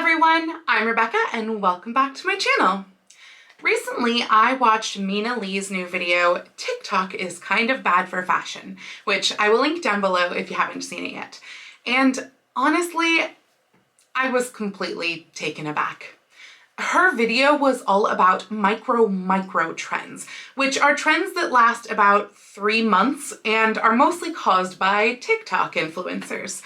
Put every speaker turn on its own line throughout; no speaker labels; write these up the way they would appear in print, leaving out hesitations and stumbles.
everyone, I'm Rebecca and welcome back to my channel. Recently, I watched Mina Lee's new video, TikTok is kind of bad for fashion, which I will link down below if you haven't seen it yet. And honestly, I was completely taken aback. Her video was all about micro trends, which are trends that last about 3 months and are mostly caused by TikTok influencers.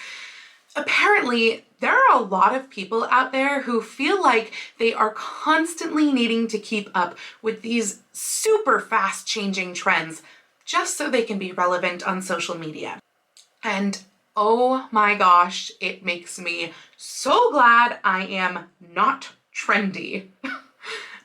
Apparently, there are a lot of people out there who feel like they are constantly needing to keep up with these super fast changing trends just so they can be relevant on social media. And oh my gosh, it makes me so glad I am not trendy.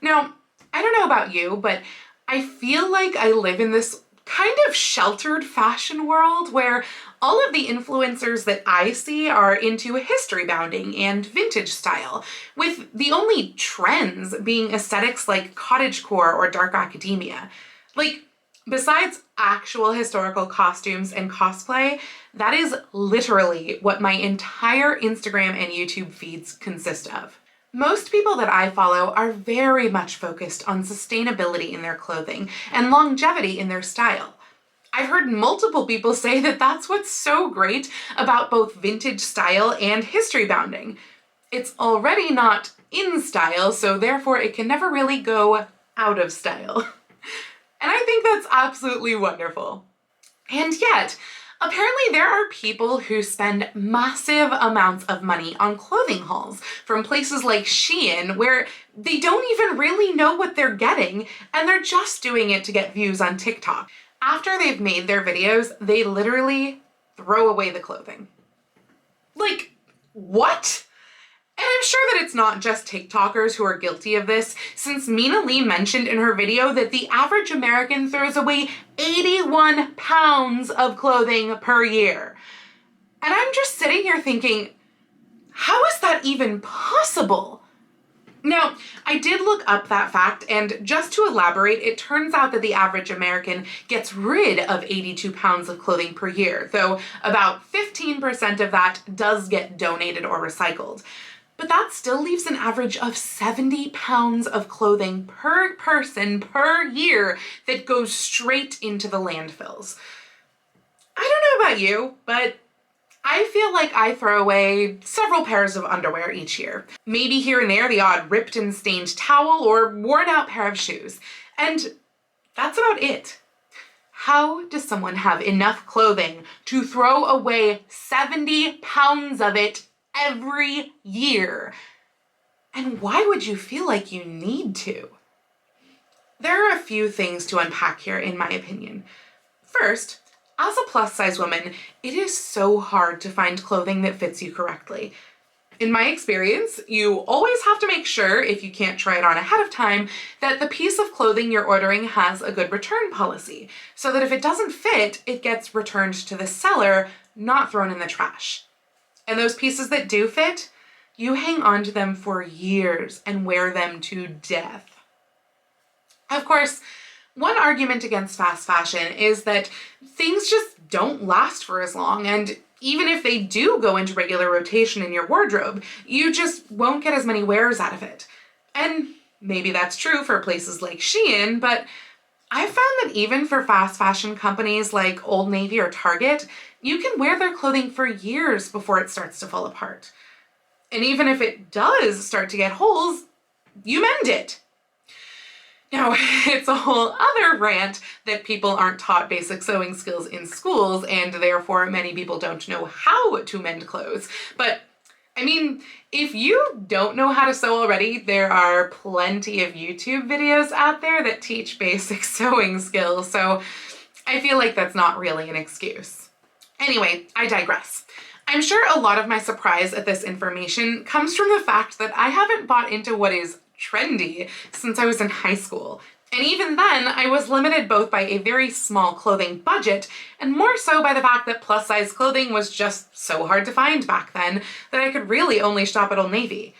Now, I don't know about you, but I feel like I live in this kind of sheltered fashion world where all of the influencers that I see are into history bounding and vintage style, with the only trends being aesthetics like cottagecore or dark academia. Like, besides actual historical costumes and cosplay, that is literally what my entire Instagram and YouTube feeds consist of. Most people that I follow are very much focused on sustainability in their clothing and longevity in their style. I've heard multiple people say that that's what's so great about both vintage style and history bounding. It's already not in style, so therefore it can never really go out of style. And I think that's absolutely wonderful. And yet, apparently there are people who spend massive amounts of money on clothing hauls from places like Shein where they don't even really know what they're getting and they're just doing it to get views on TikTok. After they've made their videos, they literally throw away the clothing. Like, what? And I'm sure that it's not just TikTokers who are guilty of this, since Mina Lee mentioned in her video that the average American throws away 81 pounds of clothing per year. And I'm just sitting here thinking, how is that even possible? Now, I did look up that fact, and just to elaborate, it turns out that the average American gets rid of 82 pounds of clothing per year, though about 15% of that does get donated or recycled. But that still leaves an average of 70 pounds of clothing per person per year that goes straight into the landfills. I don't know about you, but I feel like I throw away several pairs of underwear each year. Maybe here and there the odd ripped and stained towel or worn out pair of shoes. And that's about it. How does someone have enough clothing to throw away 70 pounds of it every year? And why would you feel like you need to? There are a few things to unpack here, in my opinion. First, as a plus-size woman, it is so hard to find clothing that fits you correctly. In my experience, you always have to make sure, if you can't try it on ahead of time, that the piece of clothing you're ordering has a good return policy, so that if it doesn't fit, it gets returned to the seller, not thrown in the trash. And those pieces that do fit, you hang on to them for years and wear them to death. Of course, one argument against fast fashion is that things just don't last for as long, and even if they do go into regular rotation in your wardrobe, you just won't get as many wears out of it. And maybe that's true for places like Shein, but I've found that even for fast fashion companies like Old Navy or Target, you can wear their clothing for years before it starts to fall apart. And even if it does start to get holes, you mend it. Now, it's a whole other rant that people aren't taught basic sewing skills in schools, and therefore many people don't know how to mend clothes. But I mean, if you don't know how to sew already, there are plenty of YouTube videos out there that teach basic sewing skills, so I feel like that's not really an excuse. Anyway, I digress. I'm sure a lot of my surprise at this information comes from the fact that I haven't bought into what is trendy since I was in high school. And even then, I was limited both by a very small clothing budget and more so by the fact that plus-size clothing was just so hard to find back then that I could really only shop at Old Navy.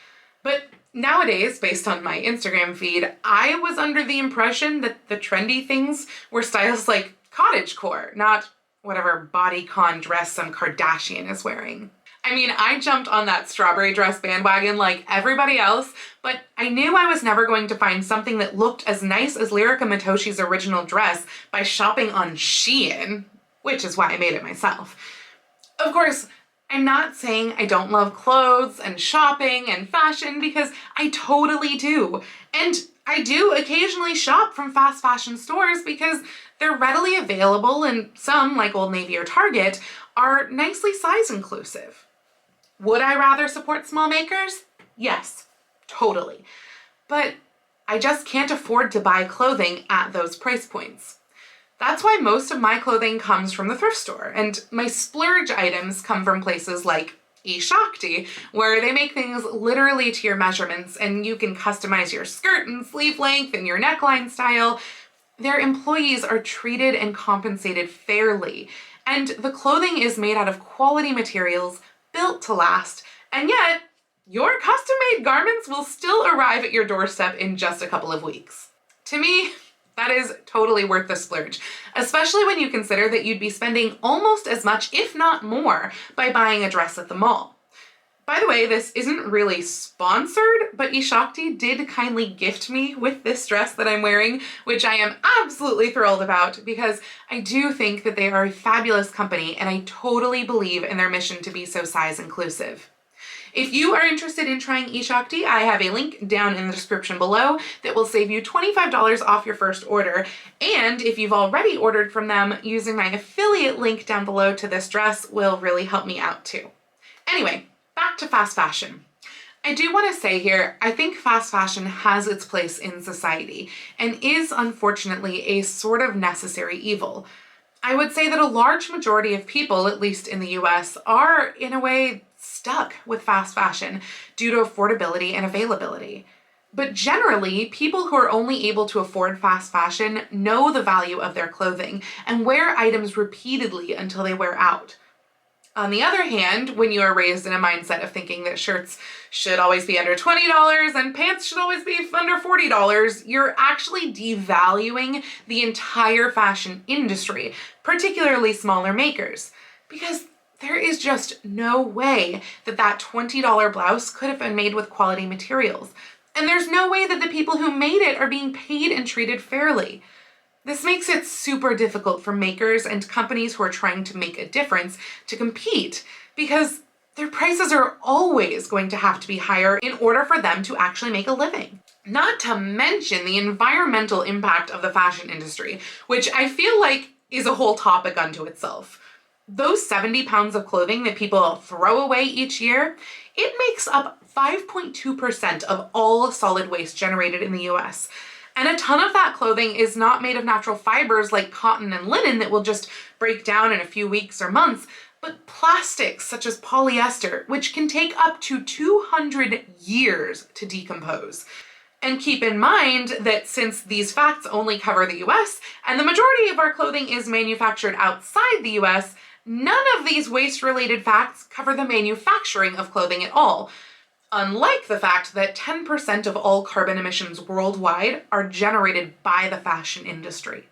But nowadays, based on my Instagram feed, I was under the impression that the trendy things were styles like cottagecore, not whatever bodycon dress some Kardashian is wearing. I mean, I jumped on that strawberry dress bandwagon like everybody else, but I knew I was never going to find something that looked as nice as Lyrica Mitoshi's original dress by shopping on Shein, which is why I made it myself. Of course, I'm not saying I don't love clothes and shopping and fashion, because I totally do. And I do occasionally shop from fast fashion stores because they're readily available, and some, like Old Navy or Target, are nicely size inclusive. Would I rather support small makers? Yes, totally. But I just can't afford to buy clothing at those price points. That's why most of my clothing comes from the thrift store, and my splurge items come from places like Eshakti, where they make things literally to your measurements and you can customize your skirt and sleeve length and your neckline style. Their employees are treated and compensated fairly, and the clothing is made out of quality materials built to last, and yet your custom-made garments will still arrive at your doorstep in just a couple of weeks. To me, that is totally worth the splurge, especially when you consider that you'd be spending almost as much, if not more, by buying a dress at the mall. By the way, this isn't really sponsored, but Eshakti did kindly gift me with this dress that I'm wearing, which I am absolutely thrilled about because I do think that they are a fabulous company and I totally believe in their mission to be so size inclusive. If you are interested in trying Eshakti, I have a link down in the description below that will save you $25 off your first order. And if you've already ordered from them, using my affiliate link down below to this dress will really help me out too. Anyway, back to fast fashion. I do want to say here, I think fast fashion has its place in society and is unfortunately a sort of necessary evil. I would say that a large majority of people, at least in the US, are in a way stuck with fast fashion due to affordability and availability. But generally, people who are only able to afford fast fashion know the value of their clothing and wear items repeatedly until they wear out. On the other hand, when you are raised in a mindset of thinking that shirts should always be under $20 and pants should always be under $40, you're actually devaluing the entire fashion industry, particularly smaller makers, because there is just no way that that $20 blouse could have been made with quality materials. And there's no way that the people who made it are being paid and treated fairly. This makes it super difficult for makers and companies who are trying to make a difference to compete, because their prices are always going to have to be higher in order for them to actually make a living. Not to mention the environmental impact of the fashion industry, which I feel like is a whole topic unto itself. Those 70 pounds of clothing that people throw away each year, it makes up 5.2% of all solid waste generated in the US. And a ton of that clothing is not made of natural fibers like cotton and linen that will just break down in a few weeks or months, but plastics such as polyester, which can take up to 200 years to decompose. And keep in mind that since these facts only cover the US and the majority of our clothing is manufactured outside the US, none of these waste-related facts cover the manufacturing of clothing at all. Unlike the fact that 10% of all carbon emissions worldwide are generated by the fashion industry.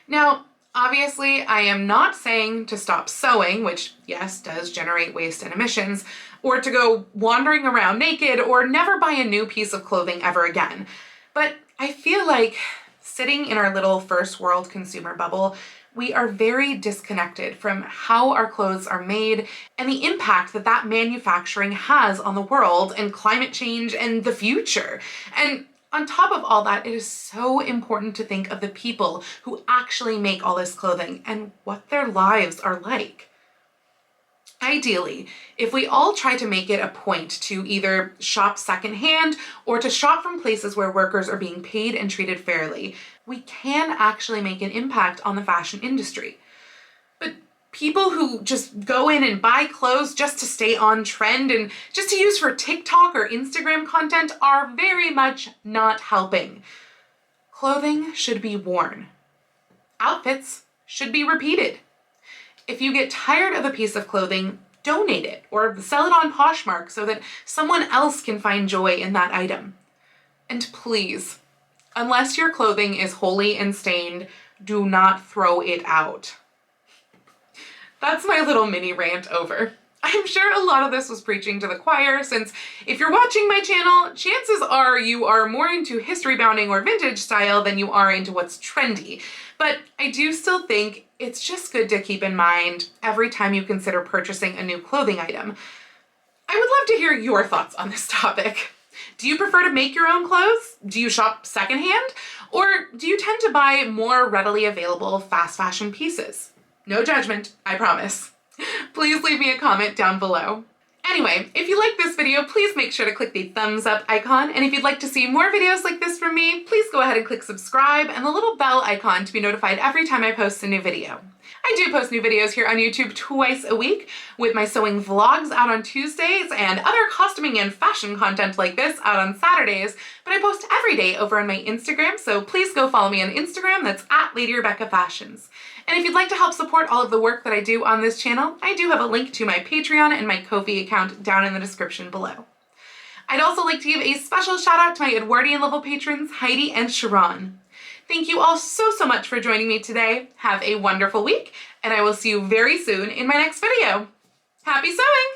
Now, obviously, I am not saying to stop sewing, which, yes, does generate waste and emissions, or to go wandering around naked, or never buy a new piece of clothing ever again. But I feel like sitting in our little first world consumer bubble, we are very disconnected from how our clothes are made and the impact that that manufacturing has on the world and climate change and the future. And on top of all that, it is so important to think of the people who actually make all this clothing and what their lives are like. Ideally, if we all try to make it a point to either shop secondhand or to shop from places where workers are being paid and treated fairly, we can actually make an impact on the fashion industry. But people who just go in and buy clothes just to stay on trend and just to use for TikTok or Instagram content are very much not helping. Clothing should be worn. Outfits should be repeated. If you get tired of a piece of clothing, donate it or sell it on Poshmark so that someone else can find joy in that item. And please, unless your clothing is holey and stained, do not throw it out. That's my little mini rant over. I'm sure a lot of this was preaching to the choir, since if you're watching my channel, chances are you are more into history bounding or vintage style than you are into what's trendy. But I do still think it's just good to keep in mind every time you consider purchasing a new clothing item. I would love to hear your thoughts on this topic. Do you prefer to make your own clothes? Do you shop secondhand? Or do you tend to buy more readily available fast fashion pieces? No judgment, I promise. Please leave me a comment down below. Anyway, if you like this video, please make sure to click the thumbs up icon, and if you'd like to see more videos like this from me, please go ahead and click subscribe and the little bell icon to be notified every time I post a new video. I do post new videos here on YouTube twice a week, with my sewing vlogs out on Tuesdays and other costuming and fashion content like this out on Saturdays, but I post every day over on my Instagram, so please go follow me on Instagram. That's @LadyRebeccaFashions. And if you'd like to help support all of the work that I do on this channel, I do have a link to my Patreon and my Ko-fi account down in the description below. I'd also like to give a special shout out to my Edwardian level patrons, Heidi and Sharon. Thank you all so much for joining me today. Have a wonderful week, and I will see you very soon in my next video. Happy sewing!